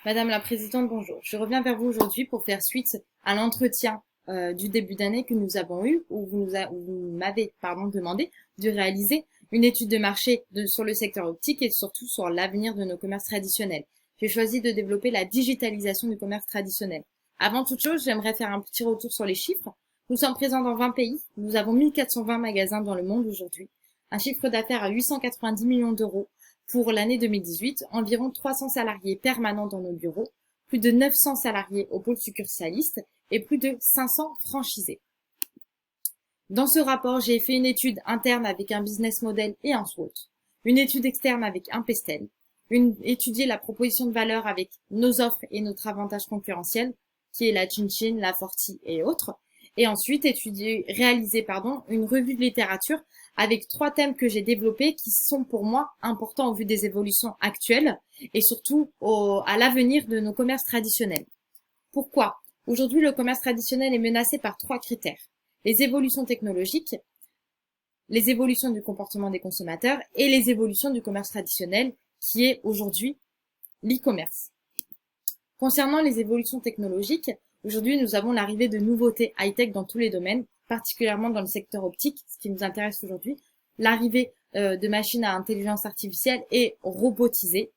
Madame la Présidente, bonjour. Je reviens vers vous aujourd'hui pour faire suite à l'entretien du début d'année que nous avons eu, où vous m'avez demandé de réaliser une étude de marché sur le secteur optique et surtout sur l'avenir de nos commerces traditionnels. J'ai choisi de développer la digitalisation du commerce traditionnel. Avant toute chose, j'aimerais faire un petit retour sur les chiffres. Nous sommes présents dans 20 pays. Nous avons 1420 magasins dans le monde aujourd'hui. Un chiffre d'affaires à 890 millions d'euros. Pour l'année 2018, environ 300 salariés permanents dans nos bureaux, plus de 900 salariés au pôle succursaliste et plus de 500 franchisés. Dans ce rapport, j'ai fait une étude interne avec un business model et un SWOT, une étude externe avec un PESTEL, étudier la proposition de valeur avec nos offres et notre avantage concurrentiel, qui est la Chin-Chin, la Forti et autres, et ensuite réaliser une revue de littérature avec 3 thèmes que j'ai développés qui sont pour moi importants au vu des évolutions actuelles et surtout à l'avenir de nos commerces traditionnels. Pourquoi? Aujourd'hui, le commerce traditionnel est menacé par 3 critères. Les évolutions technologiques, les évolutions du comportement des consommateurs et les évolutions du commerce traditionnel qui est aujourd'hui l'e-commerce. Concernant les évolutions technologiques, aujourd'hui, nous avons l'arrivée de nouveautés high-tech dans tous les domaines, particulièrement dans le secteur optique, ce qui nous intéresse aujourd'hui, l'arrivée de machines à intelligence artificielle et robotisées,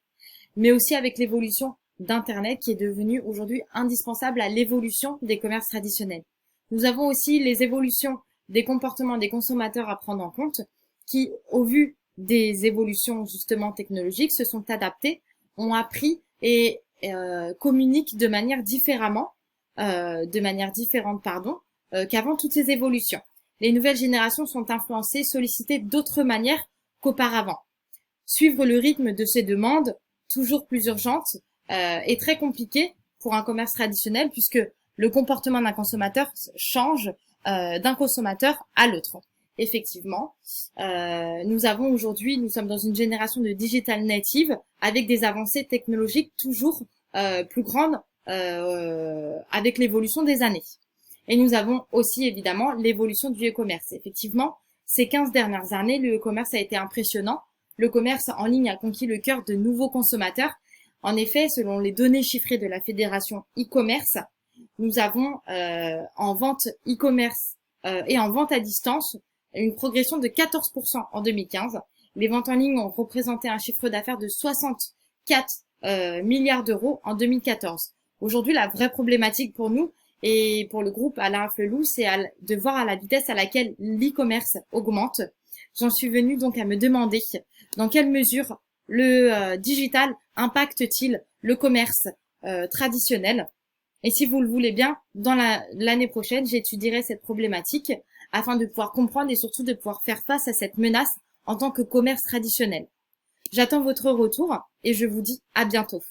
mais aussi avec l'évolution d'Internet qui est devenu aujourd'hui indispensable à l'évolution des commerces traditionnels. Nous avons aussi les évolutions des comportements des consommateurs à prendre en compte qui, au vu des évolutions justement technologiques, se sont adaptés, ont appris et communiquent de manière différente qu'avant toutes ces évolutions. Les nouvelles générations sont influencées, sollicitées d'autres manières qu'auparavant. Suivre le rythme de ces demandes, toujours plus urgentes, est très compliqué pour un commerce traditionnel puisque le comportement d'un consommateur change d'un consommateur à l'autre. Effectivement, nous sommes dans une génération de digital native avec des avancées technologiques toujours plus grandes avec l'évolution des années. Et nous avons aussi évidemment l'évolution du e-commerce. Effectivement, ces 15 dernières années, le e-commerce a été impressionnant. Le commerce en ligne a conquis le cœur de nouveaux consommateurs. En effet, selon les données chiffrées de la Fédération e-commerce, nous avons en vente e-commerce et en vente à distance une progression de 14% en 2015. Les ventes en ligne ont représenté un chiffre d'affaires de 64 milliards d'euros en 2014. Aujourd'hui, la vraie problématique pour nous et pour le groupe Alain Flelou, c'est de voir à la vitesse à laquelle l'e-commerce augmente. J'en suis venue donc à me demander dans quelle mesure le digital impacte-t-il le commerce traditionnel. Et si vous le voulez bien, dans l'année prochaine, j'étudierai cette problématique afin de pouvoir comprendre et surtout de pouvoir faire face à cette menace en tant que commerce traditionnel. J'attends votre retour et je vous dis à bientôt.